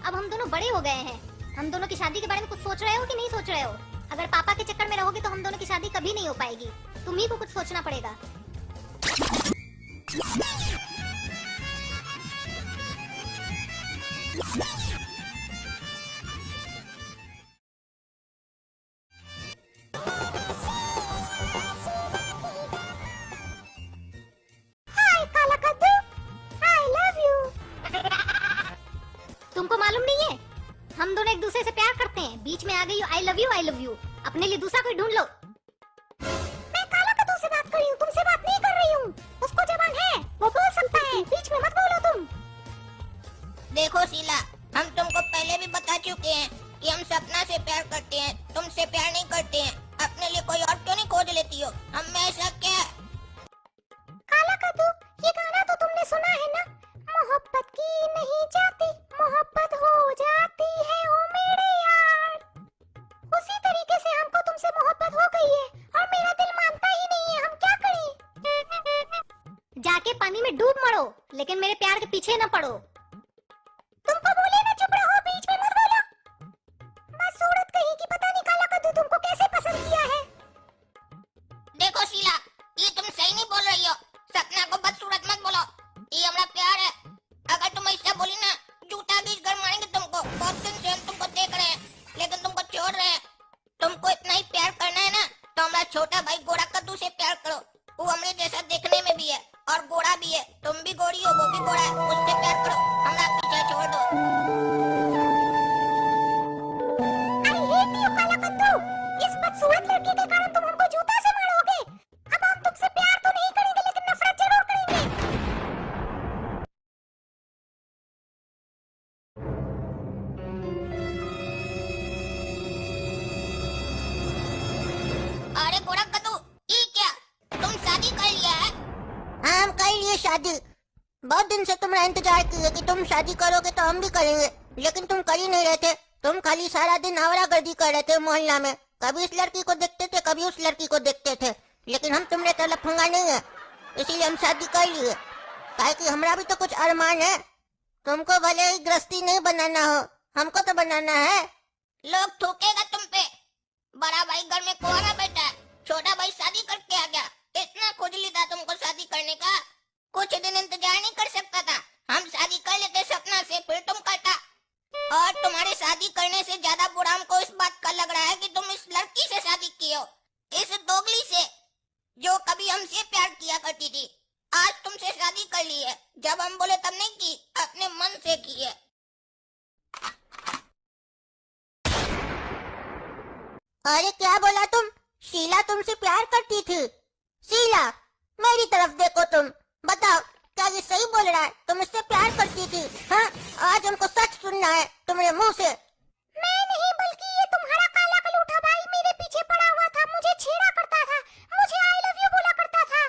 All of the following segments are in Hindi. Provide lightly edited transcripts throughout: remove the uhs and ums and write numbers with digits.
अब हम दोनों बड़े हो गए हैं। हम दोनों की शादी के बारे में कुछ सोच रहे हो कि नहीं सोच रहे हो? अगर पापा के चक्कर में रहोगे तो हम दोनों की शादी कभी नहीं हो पाएगी। तुम्ही को कुछ सोचना पड़ेगा। तुमको मालूम नहीं है, हम दोनों एक दूसरे से प्यार करते हैं। बीच में आ गई I love you, I love you. अपने लिए दूसरा कोई ढूंढ लो। मैं काला कद्दू से बात कर रही हूँ, तुमसे बात नहीं कर रही हूँ। उसको जबान है, वो बोल सकता है, बीच में मत बोलो तुम। देखो शीला, हम तुमको पहले भी बता चुके हैं कि हम सपना से प्यार करते हैं, तुमसे प्यार नहीं करते हैं। अपने लिए कोई और क्यों नहीं खोज लेती हो? हम में ऐसा क्या? काला कद्दू, ये गाना तो तुमने सुना है ना? मोहब्बत की नहीं जाती, मोहब्बत हो जाती है ओ मेरे यार। उसी तरीके से हमको तुमसे मोहब्बत हो गई है और मेरा दिल मानता ही नहीं है। हम क्या करें? जाके पानी में डूब मरो, लेकिन मेरे प्यार के पीछे न पड़ो। तुमको बोले ना चुप रहो, बीच में मत बोलो। बस सूरत कहीं की पता नहीं काला कद्दू तुमको कैसे पसंद किया है। देखो शीला, ये तुम सही नहीं बोल रही हो। सपना को बदसूरत मत बोलो, ये हमारा प्यार है। अगर तुम ऐसा बोली ना, जूता बीच घर मारेंगे तुमको। बहुत दिन से हम तुमको देख रहे हैं, लेकिन तुमको छोड़ रहे हैं। तुमको इतना ही प्यार करना है ना, तो हमारा छोटा भाई गोरा कद्दू से प्यार करो। वो हमरे जैसा देखने में भी है और गोरा भी है। तुम भी गोरी हो, वो भी गोरा है, उससे प्यार करो। हमारा पीछा छोड़ दो। आई हेट यू काला कद्दू। इस बदसूरत लड़के के कारण तुम हमको जूता से मारोगे। अब हम तुमसे प्यार तो नहीं करेंगे, लेकिन नफरत जरूर करेंगे। अरे गोरा कद्दू, ये क्या? तुम शादी कर लिया है? हाँ, हम कर लिए शादी। बहुत दिन से तुम्हारा इंतजार किए कि तुम शादी करोगे तो हम भी करेंगे, लेकिन तुम कर ही नहीं रहे थे। तुम खाली सारा दिन आवारागर्दी कर रहे थे मोहल्ला में। कभी इस लड़की को देखते थे, कभी उस लड़की को देखते थे, लेकिन हम तुमने तो लफंगा नहीं है, इसीलिए हम शादी कर लिए। काहे कि हमारा भी तो कुछ अरमान है। तुमको भले ही गृहस्थी नहीं बनाना हो, हमको तो बनाना है। लोग थूकेगा तुम पे। बड़ा भाई घर में कुंवारा बैठा है, छोटा भाई शादी करके आ गया। इतना खुजली था तुमको शादी करने का, कुछ दिन इंतजार नहीं कर सकता था? हम शादी कर लेते सपना से, फिर तुम करता। और तुम्हारे शादी करने से ज्यादा बुरा हमको इस बात का लग रहा है कि तुम इस लड़की से शादी की हो, इस दोगली से, जो कभी हमसे प्यार किया करती थी। आज तुमसे शादी कर ली है, जब हम बोले तब नहीं की, अपने मन से की है। अरे क्या बोला तुम? शीला तुमसे प्यार करती थी? शीला, मेरी तरफ देखो, तुम बताओ, क्या ये सही बोल रहा है? तुम इससे प्यार करती थी? हाँ, आज हमको सच सुनना है तुम्हारे मुंह से। मैं नहीं, बल्कि ये तुम्हारा काला कलूठा भाई मेरे पीछे पड़ा हुआ था, मुझे छेड़ा करता था, मुझे आई लव यू बोला करता था।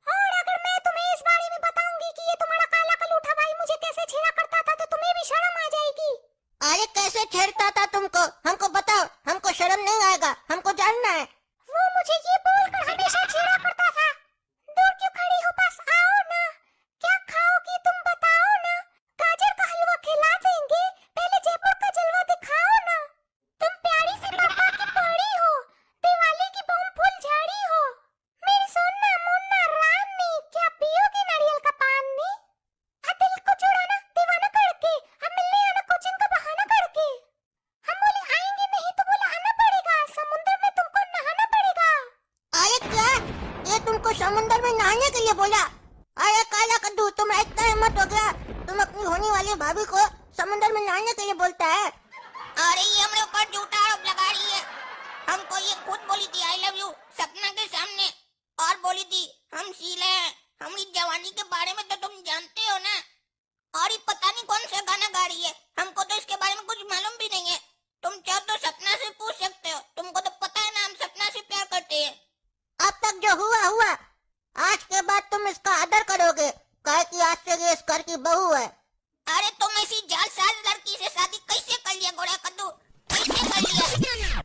और अगर मैं तुम्हें इस बारे में बताऊंगी कि ये तुम्हारा काला कलूठा भाई मुझे कैसे छेड़ा करता था, तो तुम्हें भी शर्म आ जाएगी। अरे कैसे छेड़ता था तुमको? हमको बताओ, हमको शर्म नहीं आएगा, हमको जानना है। वो मुझे ये बोलकर हमेशा छेड़ा करता था, दूर क्यों खड़ी हो, पास आओ ना। क्या खाओगी तुम बताओ ना, गाजर का हलवा खिला देंगे, पहले जयपुर का जलवा दिखाओ ना। तुम प्यारी सी पापा की परी हो, दिवाली की बम फूल झाड़ी हो। मेरी सोना मुन्ना रानी, क्या पियोगी नारियल का पानी? दिल को चुराना दीवाना करके, हम मिलने आना कोचिंग का बहाना करके। हम बोले आएंगे नहीं तो बोला आना पड़ेगा, समुद्र में तुमको नहाना पड़ेगा। अरे क्या? ये तुमको समुद्र में नहाने के लिए बोला? अरे काला कद्दू, तुम इतना हिम्मत हो गया, तुम अपनी होने वाली भाभी को समुद्र में नहाने के लिए बोलता है? अरे ये हमारे ऊपर झूठा आरोप लगा रही है। हमको ये खुद बोली थी आई लव यू सपना के सामने, और बोली थी हम शीला हैं। हमारी जवानी के बारे में तो तुम जानते हो ना। और ये पता नहीं कौन सा गाना गा रही है, हमको तो इसके बारे में कुछ मालूम भी नहीं है। तुम चाहो तो सपना से पूछ सकते हो, तुमको तो पता है ना हम सपना से प्यार करते हैं। अब तक जो हुआ हुआ, आज के बाद तुम इसका आदर करोगे, काहे कि आज से ये इस घर की बहू है। अरे तुम ऐसी जालसाज लड़की से शादी कैसे कर लिया गोरा कद्दू? कैसे कर लिया?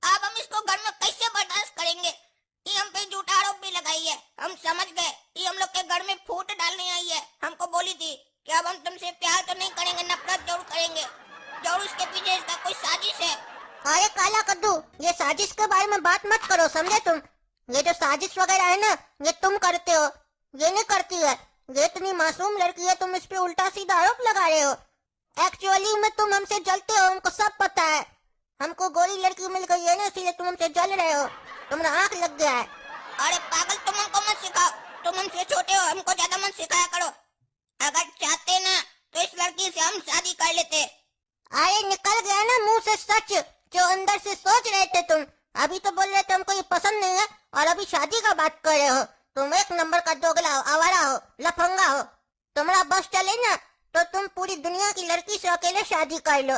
अब हम इसको घर में कैसे बर्दाश्त करेंगे? ये हम पे झूठा आरोप भी लगाई है। हम समझ गए ये हम लोग के घर में फूट डालने आई है। हमको बोली थी कि अब हम तुमसे प्यार तो नहीं करेंगे, नफरत जरूर करेंगे। साजिश है। अरे काला कद्दू, ये साजिश के बारे में बात मत करो, समझे तुम? ये जो साजिश वगैरह है ना, ये तुम करते हो, ये नहीं करती है। ये इतनी मासूम लड़की है, तुम इस पे उल्टा सीधा आरोप लगा रहे हो। एक्चुअली में तुम हमसे जलते हो, हमको सब पता है। हमको गोरी लड़की मिल गई है ना, इसलिए तुम हमसे जल रहे हो, तुम्हारा आँख लग गया है। अरे पागल, तुम हमको मत सिखाओ, तुम हमसे छोटे हो, हमको ज्यादा मत सिखाया करो। अगर चाहते ना तो इस लड़की से हम शादी कर लेते। अरे निकल गया ना मुंह से सच, जो अंदर से सोच रहे थे तुम। अभी तो बोल रहे थे हमको ये पसंद नहीं है, और अभी शादी का बात कर रहे हो। तुम एक नंबर का दोगला हो, आवारा हो, लफंगा हो। तुम्हारा बस चले ना तो तुम पूरी दुनिया की लड़की से अकेले शादी कर लो।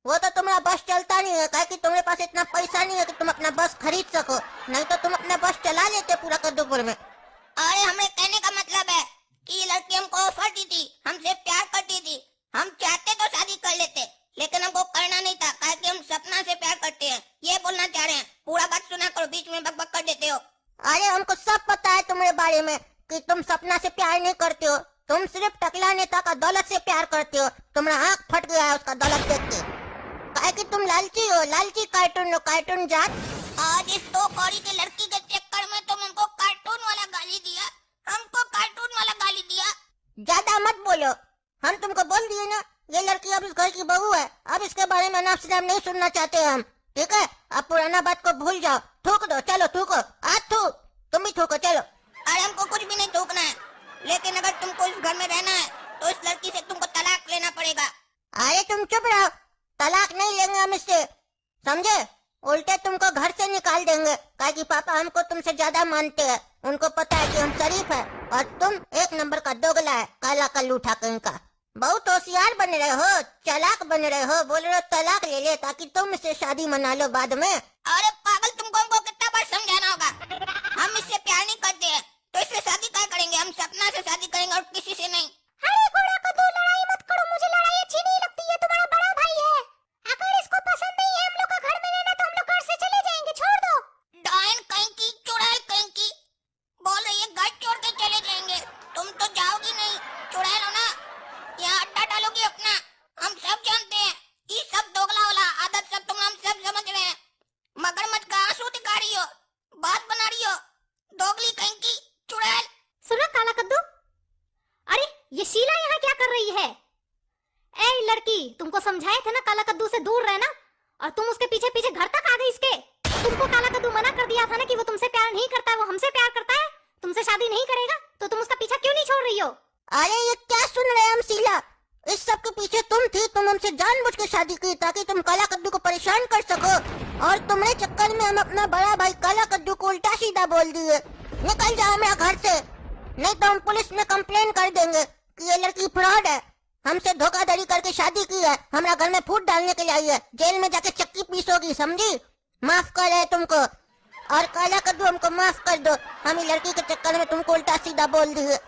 वो तो तुम्हारा बस चलता नहीं है, काहे कि तुम्हारे पास इतना पैसा नहीं है कि तुम अपना बस खरीद सको, नहीं तो तुम अपना बस चला लेते पूरा कद्दूपुर में। अरे हमें कहने का मतलब है कि ये लड़की हमको ऑफर दी थी, हमसे प्यार करती थी। हम चाहते तो शादी कर लेते, लेकिन हमको करना नहीं था, काहे कि हम सपना से प्यार करते हैं। ये बोलना चाह रहे हैं, पूरा बात सुना करो, बीच में बकबक कर देते हो। अरे हमको सब पता है तुम्हारे बारे में कि तुम सपना से प्यार नहीं करते हो, तुम सिर्फ टकला नेता का दौलत से प्यार करते हो। तुम्हारा आँख फट गया है उसका दौलत देख के, काहे कि तुम लालची हो, लालची कार्टून हो, कार्टून जात। आज इस दो कौड़ी की लड़की के चक्कर में तुम हमको कार्टून वाला गाली दिया, हमको कार्टून वाला गाली दिया। ज्यादा मत बोलो, हम तुमको बोल दिए ना, ये लड़की अब इस घर की बहू है, अब इसके बारे में नाम से नाम नहीं सुनना चाहते हम, ठीक है? अब पुराना बात को भूल जाओ, थूक दो, चलो थूको, आज थूक, तुम भी थूको, चलो। अरे हमको कुछ भी नहीं थूकना है, लेकिन अगर तुमको इस घर में रहना है तो इस लड़की से तुमको तलाक लेना पड़ेगा। अरे तुम चुप रहो, तलाक नहीं लेंगे हम इससे, समझे? उल्टे तुमको घर से निकाल देंगे, काहे कि पापा हमको तुमसे ज्यादा मानते हैं। उनको पता है कि हम शरीफ है और तुम एक नंबर का दोगला है, काला कल्लूठा कहीं का। बहुत होशियार बन रहे हो, चालाक बन रहे हो, बोल रहे हो तलाक ले ले ताकि तुम इससे शादी मना लो बाद में। अरे पागल, तुमको हमको कितना बार समझाना होगा? हम इससे प्यार नहीं करते हैं तो इससे शादी क्या करेंगे? हम सपना से शादी करेंगे और किसी से नहीं। अरे घोड़ा कद्दू, लड़ाई मत करो, मुझे लड़ाई अच्छी नहीं लगती है, तुम्हारा बड़ा भाई है। अगर इसको पसंद नहीं है हम लोग का घर में रहना तो हम लोग घर से चले जाएंगे, छोड़ दो। डायन कहीं की, चुड़ैल कहीं की, बोल रही है घर छोड़ के चले जाएंगे। तुम तो जाओगी नहीं, चुड़ैल हो ना, यहाँ अड्डा डालोगी अपना। हम सब जानते हैं, ये सब दोगला वाला आदत सब तुम हम सब समझ रहे हैं। मगरमच्छ का आंसू दिखा रही हो, बात बना रही हो, दोगली कहीं की, चुड़ैल। सुनो काला कद्दू, अरे ये शीला यहाँ क्या कर रही है? ए लड़की, तुमको समझाए थे ना काला कद्दू से दूर रहना, और तुम उसके पीछे पीछे घर तक आ गई इसके। तुमको काला कद्दू मना कर दिया था ना कि वो तुमसे प्यार नहीं करता है, वो हमसे प्यार करता है, तुमसे शादी नहीं करेगा, तो तुम उसका पीछा क्यों नहीं छोड़ रही हो? अरे ये क्या सुन रहे हैं हम शीला? इस सब के पीछे तुम थी, तुम हमसे जानबूझ के शादी की ताकि तुम काला कद्दू को परेशान कर सको, और तुम्हारे चक्कर में हम अपना बड़ा भाई काला कद्दू को उल्टा सीधा बोल दिए। निकल जाओ मेरा घर से, नहीं तो हम पुलिस में कंप्लेन कर देंगे कि ये लड़की फ्रॉड है, हमसे धोखाधड़ी करके शादी की है, हमारा घर में फूट डालने के लिए आई है, जेल में जाके चक्की पीसोगी, समझी? माफ कर रहे तुमको, और काला कद्दू हमको माफ कर दो, हम ये लड़की के चक्कर में तुमको उल्टा सीधा बोल दिए।